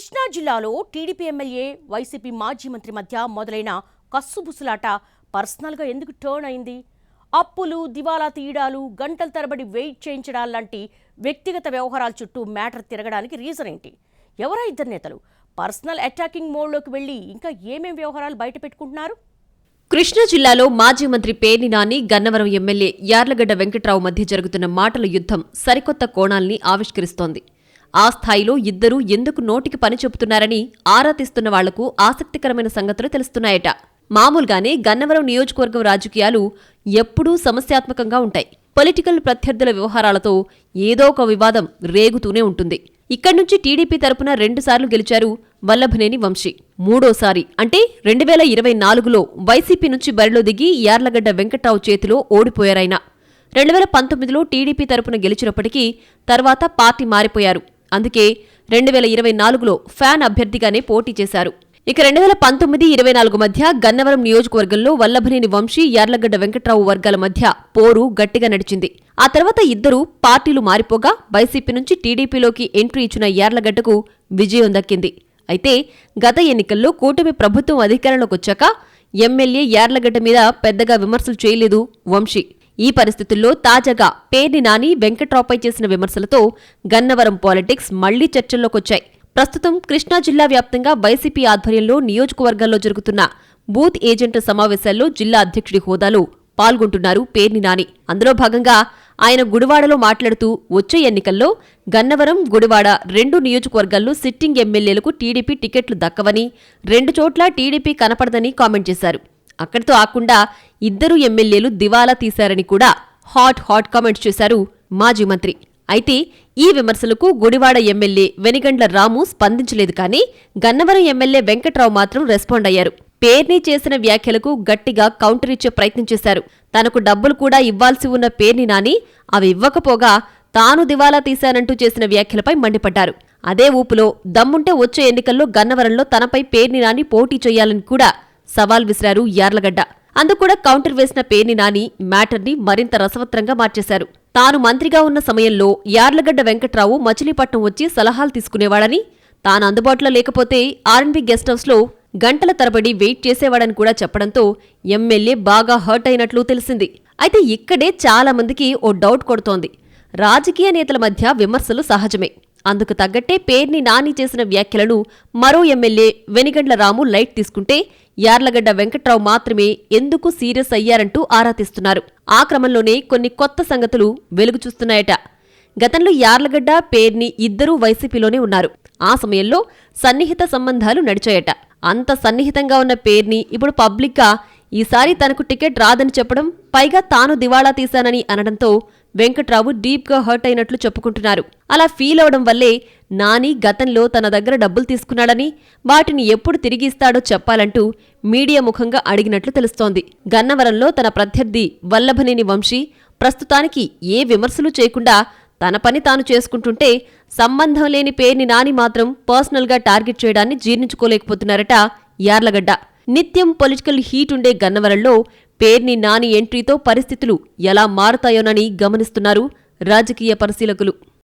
కృష్ణా జిల్లాలో TDP MLA YCP మాజీ మంత్రి మధ్య మొదలైన కస్సుబుసులాట పర్సనల్గా ఎందుకు టర్న్ అయింది? అప్పులు, దివాలా తీయడాలు, గంటల తరబడి వెయిట్ చేయించడాలాంటి వ్యక్తిగత వ్యవహారాల చుట్టూ మ్యాటర్ తిరగడానికి రీజన్ ఏంటి? ఎవరా ఇద్దరు నేతలు పర్సనల్ అటాకింగ్ మోడ్లోకి వెళ్లి ఇంకా ఏమేం వ్యవహారాలు బయట పెట్టుకుంటున్నారు? కృష్ణా జిల్లాలో మాజీ మంత్రి పేర్ని నాని, గన్నవరం ఎమ్మెల్యే యార్లగడ్డ వెంకట్రావు మధ్య జరుగుతున్న మాటల యుద్ధం సరికొత్త కోణాల్ని ఆవిష్కరిస్తోంది. ఆ స్థాయిలో ఇద్దరూ ఎందుకు నోటికి పని చెబుతున్నారని ఆరా తీస్తున్న వాళ్లకు ఆసక్తికరమైన సంగతులు తెలుస్తున్నాయట. మామూలుగానే గన్నవరం నియోజకవర్గం రాజకీయాలు ఎప్పుడూ సమస్యాత్మకంగా ఉంటాయి. పొలిటికల్ ప్రత్యర్థుల వ్యవహారాలతో ఏదో ఒక వివాదం రేగుతూనే ఉంటుంది. ఇక్కడి నుంచి టీడీపీ తరపున 2 సార్లు గెలిచారు వల్లభనేని వంశీ. మూడోసారి అంటే 2024లో వైసీపీ నుంచి బరిలో దిగి యార్లగడ్డ వెంకట్రావు చేతిలో ఓడిపోయారాయన. 2019లో టీడీపీ తరపున గెలిచినప్పటికీ తర్వాత పార్టీ మారిపోయారు. అందుకే 2024లో ఫ్యాన్ అభ్యర్థిగానే పోటీ చేశారు. ఇక 2019-24 మధ్య గన్నవరం నియోజకవర్గంలో వల్లభనేని వంశీ, యార్లగడ్డ వెంకట్రావు వర్గాల మధ్య పోరు గట్టిగా నడిచింది. ఆ తర్వాత ఇద్దరూ పార్టీలు మారిపోగా వైసీపీ నుంచి టీడీపీలోకి ఎంట్రీ ఇచ్చిన యార్లగడ్డకు విజయం దక్కింది. అయితే గత ఎన్నికల్లో కూటమి ప్రభుత్వం అధికారంలోకొచ్చాక ఎమ్మెల్యే యార్లగడ్డ మీద పెద్దగా విమర్శలు చేయలేదు వంశీ. ఈ పరిస్థితుల్లో తాజాగా పేర్ని నాని, వెంకట్రావుపై చేసిన విమర్శలతో గన్నవరం పాలిటిక్స్ మళ్లీ చర్చల్లోకొచ్చాయి. ప్రస్తుతం కృష్ణా జిల్లా వ్యాప్తంగా వైసీపీ ఆధ్వర్యంలో నియోజకవర్గాల్లో జరుగుతున్న బూత్ ఏజెంట్ల సమావేశాల్లో జిల్లా అధ్యక్షుడి హోదాలో పాల్గొంటున్నారు పేర్ని నాని. అందులో భాగంగా ఆయన గుడివాడలో మాట్లాడుతూ వచ్చే ఎన్నికల్లో గన్నవరం, గుడివాడ 2 నియోజకవర్గాల్లో సిట్టింగ్ ఎమ్మెల్యేలకు టీడీపీ టికెట్లు దక్కవని, 2 చోట్ల టీడీపీ కనపడదని కామెంట్ చేశారు. అక్కడితో ఆకుండా ఇద్దరు ఎమ్మెల్యేలు దివాలా తీశారని కూడా హాట్ కామెంట్స్ చేశారు మాజీ మంత్రి. అయితే ఈ విమర్శలకు గుడివాడ ఎమ్మెల్యే వెనిగండ్ల రాము స్పందించలేదు. కానీ గన్నవరం ఎమ్మెల్యే వెంకట్రావు మాత్రం రెస్పాండ్ అయ్యారు. పేర్ని చేసిన వ్యాఖ్యలకు గట్టిగా కౌంటర్ ఇచ్చే ప్రయత్నం చేశారు. తనకు డబ్బులు కూడా ఇవ్వాల్సి ఉన్న పేర్ని నాని అవి ఇవ్వకపోగా తాను దివాలా తీశానంటూ చేసిన వ్యాఖ్యలపై మండిపడ్డారు. అదే ఊపులో దమ్ముంటే వచ్చే ఎన్నికల్లో గన్నవరంలో తనపై పేర్ని నాని పోటీ చేయాలని కూడా సవాల్ విసిరారు యార్లగడ్డ. అందుకూడా కౌంటర్ వేసిన పేర్ని నాని మ్యాటర్ని మరింత రసవత్రంగా మార్చేశారు. తాను మంత్రిగా ఉన్న సమయంలో యార్లగడ్డ వెంకట్రావు మచిలీపట్నం వచ్చి సలహాలు తీసుకునేవాడని, తాను అందుబాటులో లేకపోతే ఆర్ఎన్బి గెస్ట్ హౌస్లో గంటల తరబడి వెయిట్ చేసేవాడని కూడా చెప్పడంతో ఎమ్మెల్యే బాగా హర్ట్ అయినట్లు తెలిసింది. అయితే ఇక్కడే చాలా మందికి ఓ డౌట్ కొడుతోంది. రాజకీయ నేతల మధ్య విమర్శలు సహజమే. అందుకు తగ్గట్టే పేర్ని నాని చేసిన వ్యాఖ్యలను మరో ఎమ్మెల్యే వెనిగండ్ల రాము లైట్ తీసుకుంటే యార్లగడ్డ వెంకట్రావు మాత్రమే ఎందుకు సీరియస్ అయ్యారంటూ ఆరా తీస్తున్నారు. ఆ క్రమంలోనే కొన్ని కొత్త సంగతులు వెలుగు చూస్తున్నాయట. గతంలో యార్లగడ్డ, పేర్ని ఇద్దరూ వైసీపీలోనే ఉన్నారు. ఆ సమయంలో సన్నిహిత సంబంధాలు నడిచాయట. అంత సన్నిహితంగా ఉన్న పేర్ని ఇప్పుడు పబ్లిక్గా ఈసారి తనకు టికెట్ రాదని చెప్పడం, పైగా తాను దివాళా తీశానని అనడంతో వెంకట్రావు డీప్గా హర్ట్ అయినట్లు చెప్పుకుంటున్నారు. అలా ఫీల్ అవడం వల్లే నాని గతంలో తన దగ్గర డబ్బులు తీసుకున్నాడని, వాటిని ఎప్పుడు తిరిగి ఇస్తాడో చెప్పాలంటూ మీడియా ముఖంగా అడిగినట్లు తెలుస్తోంది. గన్నవరంలో తన ప్రత్యర్థి వల్లభనేని వంశీ ప్రస్తుతానికి ఏ విమర్శలు చేయకుండా తన పని తాను చేసుకుంటుంటే, సంబంధం లేని పేర్ని నాని మాత్రం పర్సనల్గా టార్గెట్ చేయడాన్ని జీర్ణించుకోలేకపోతున్నారట యార్లగడ్డ. నిత్యం పొలిటికల్ హీట్ ఉండే గన్నవరంలో పేర్ని నాని ఎంట్రీతో పరిస్థితులు ఎలా మారుతాయోనని గమనిస్తున్నారు రాజకీయ పరిశీలకులు.